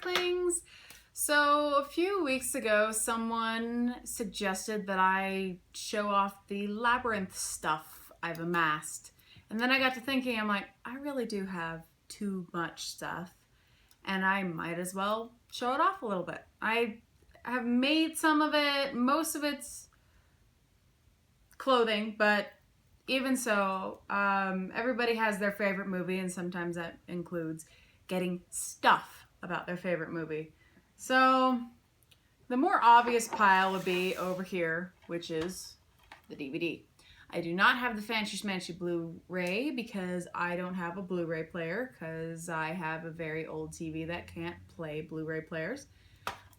Darklings. So a few weeks ago, someone suggested that I show off the Labyrinth stuff I've amassed. And then I got to thinking, I'm like, I really do have too much stuff, and I might as well show it off a little bit. I have made some of it, most of it's clothing, but even so, everybody has their favorite movie, and sometimes that includes getting stuff about their favorite movie. So the more obvious pile would be over here, which is the DVD. I do not have the fancy schmancy Blu-ray because I don't have a Blu-ray player, because I have a very old TV that can't play Blu-ray players.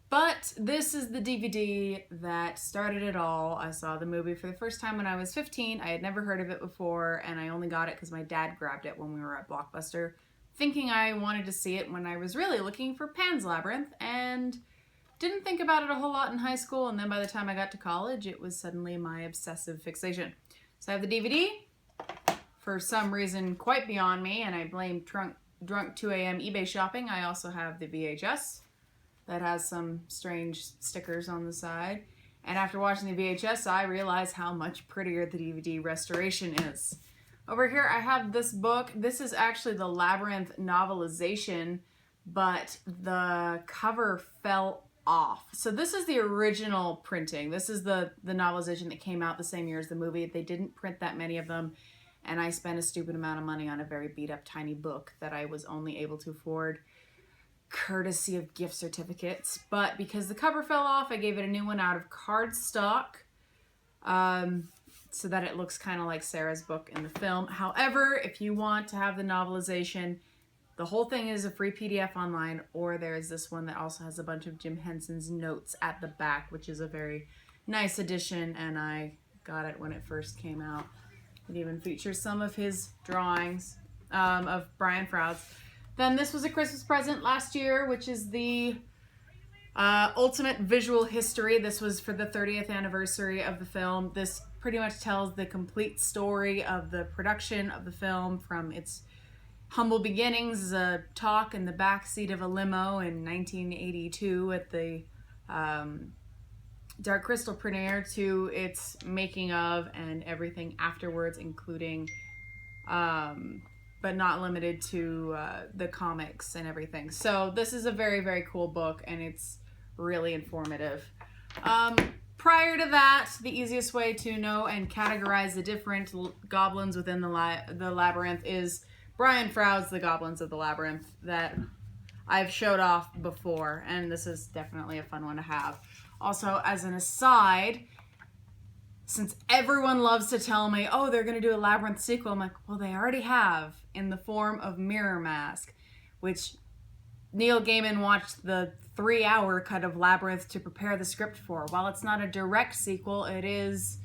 But this is the DVD that started it all. I saw the movie for the first time when I was 15. I had never heard of it before, and I only got it because my dad grabbed it when we were at Blockbuster, thinking I wanted to see it when I was really looking for Pan's Labyrinth, and didn't think about it a whole lot in high school, and then by the time I got to college, it was suddenly my obsessive fixation. So I have the DVD, for some reason quite beyond me, and I blame drunk 2 a.m. eBay shopping. I also have the VHS that has some strange stickers on the side. And after watching the VHS, I realized how much prettier the DVD restoration is. Over here, I have this book. This is actually the Labyrinth novelization, but the cover fell off. So this is the original printing. This is the novelization that came out the same year as the movie. They didn't print that many of them, and I spent a stupid amount of money on a very beat up tiny book that I was only able to afford courtesy of gift certificates. But because the cover fell off, I gave it a new one out of cardstock, so that it looks kind of like Sarah's book in the film. However, if you want to have the novelization, the whole thing is a free PDF online, or there's this one that also has a bunch of Jim Henson's notes at the back, which is a very nice addition, and I got it when it first came out. It even features some of his drawings of Brian Froud's. Then this was a Christmas present last year, which is the Ultimate Visual History. This was for the 30th anniversary of the film. This pretty much tells the complete story of the production of the film, from its humble beginnings as a talk in the backseat of a limo in 1982 at the Dark Crystal premiere, to its making of and everything afterwards, including but not limited to the comics and everything. So this is a very, very cool book, and it's really informative. Prior to that, the easiest way to know and categorize the different goblins within the Labyrinth is Brian Froud's The Goblins of the Labyrinth, that I've showed off before, and this is definitely a fun one to have. Also, as an aside, since everyone loves to tell me, oh, they're going to do a Labyrinth sequel, I'm like, well, they already have, in the form of Mirror Mask, which Neil Gaiman watched the 3-hour cut of Labyrinth to prepare the script for. While it's not a direct sequel, it is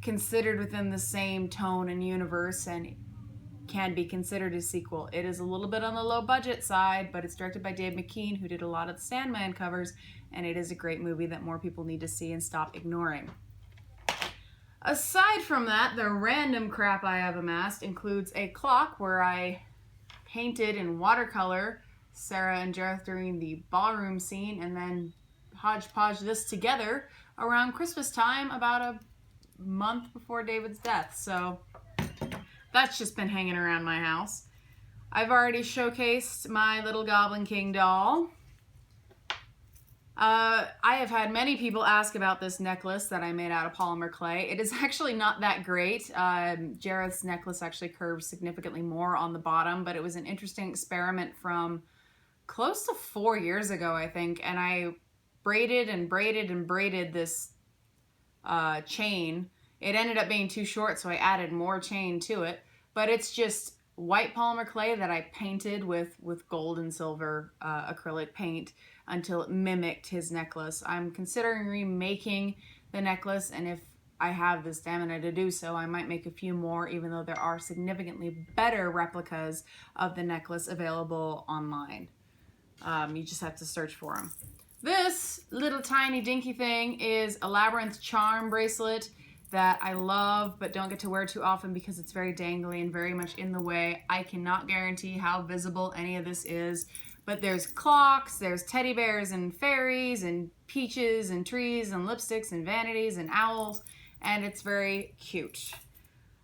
considered within the same tone and universe, and can be considered a sequel. It is a little bit on the low budget side, but it's directed by Dave McKean, who did a lot of the Sandman covers, and it is a great movie that more people need to see and stop ignoring. Aside from that, the random crap I have amassed includes a clock where I painted in watercolor Sarah and Jareth during the ballroom scene, and then hodgepodge this together around Christmas time, about a month before David's death. So that's just been hanging around my house. I've already showcased my little Goblin King doll. I have had many people ask about this necklace that I made out of polymer clay. It is actually not that great. Jareth's necklace actually curves significantly more on the bottom, but it was an interesting experiment from close to 4 years ago, I think, and I braided and braided and braided this chain. It ended up being too short, so I added more chain to it, but it's just white polymer clay that I painted with gold and silver acrylic paint until it mimicked his necklace. I'm considering remaking the necklace, and if I have the stamina to do so, I might make a few more, even though there are significantly better replicas of the necklace available online. You just have to search for them. This little tiny dinky thing is a Labyrinth charm bracelet that I love but don't get to wear too often because it's very dangly and very much in the way. I cannot guarantee how visible any of this is, But there's clocks, there's teddy bears and fairies and peaches and trees and lipsticks and vanities and owls, and it's very cute.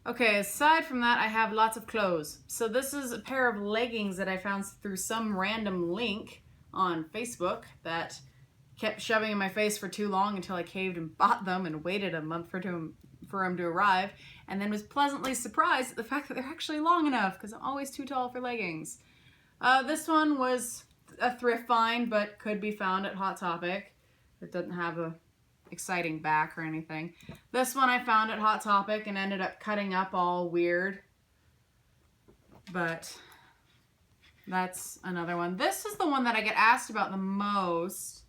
Okay, aside from that, I have lots of clothes. So this is a pair of leggings that I found through some random link on Facebook that kept shoving in my face for too long until I caved and bought them and waited a month for them to arrive, and then was pleasantly surprised at the fact that they're actually long enough because I'm always too tall for leggings. This one was a thrift find, but could be found at Hot Topic. It doesn't have a exciting back or anything. This one I found at Hot Topic and ended up cutting up all weird. But that's another one. This is the one that I get asked about the most,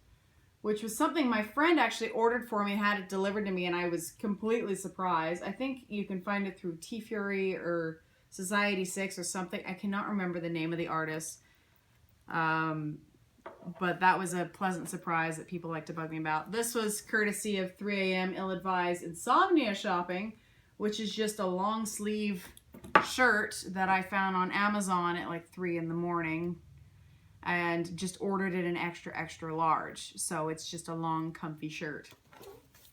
which was something my friend actually ordered for me and had it delivered to me, and I was completely surprised. I think you can find it through T-Fury or Society 6 or something. I cannot remember the name of the artist. But that was a pleasant surprise that people like to bug me about. This was courtesy of 3 a.m. ill-advised insomnia shopping, which is just a long sleeve shirt that I found on Amazon at like 3 in the morning and just ordered it in extra, extra large. So it's just a long, comfy shirt.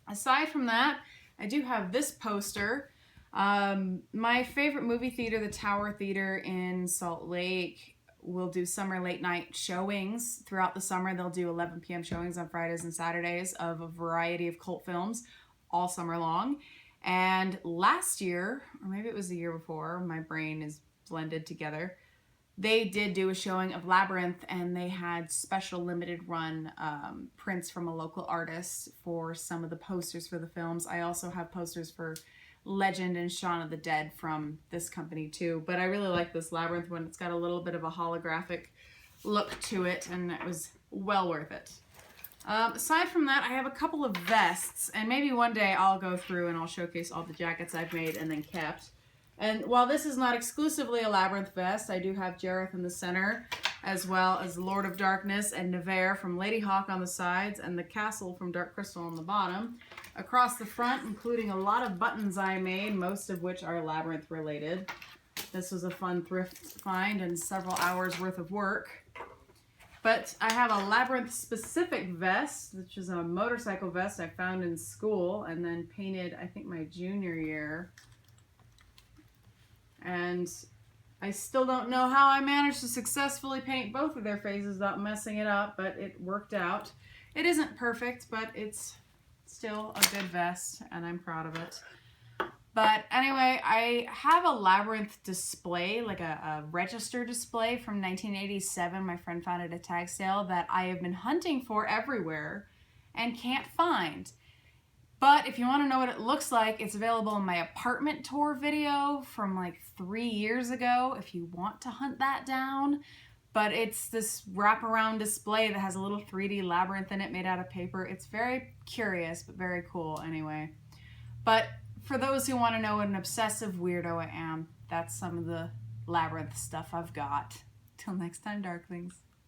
Aside from that, I do have this poster. My favorite movie theater, the Tower Theater in Salt Lake, will do summer late night showings throughout the summer. They'll do 11 p.m. showings on Fridays and Saturdays of a variety of cult films all summer long. And last year, or maybe it was the year before, my brain is blended together, they did do a showing of Labyrinth, and they had special limited run prints from a local artist for some of the posters for the films. I also have posters for Legend and Shaun of the Dead from this company too, but I really like this Labyrinth one. It's got a little bit of a holographic look to it, and it was well worth it. Aside from that, I have a couple of vests, and maybe one day I'll go through and I'll showcase all the jackets I've made and then kept. And while this is not exclusively a Labyrinth vest, I do have Jareth in the center, as well as Lord of Darkness and Nevere from Lady Hawk on the sides, and the Castle from Dark Crystal on the bottom. Across the front, including a lot of buttons I made, most of which are Labyrinth related. This was a fun thrift find and several hours worth of work. But I have a Labyrinth specific vest, which is a motorcycle vest I found in school and then painted, I think, my junior year. And I still don't know how I managed to successfully paint both of their faces without messing it up, but it worked out. It isn't perfect, but it's still a good vest, and I'm proud of it. But anyway, I have a Labyrinth display, like a register display from 1987. My friend found it at a tag sale that I have been hunting for everywhere and can't find. But if you want to know what it looks like, it's available in my apartment tour video from like 3 years ago if you want to hunt that down. But it's this wraparound display that has a little 3D labyrinth in it made out of paper. It's very curious, but very cool anyway. But for those who want to know what an obsessive weirdo I am, that's some of the Labyrinth stuff I've got. Till next time, Darklings.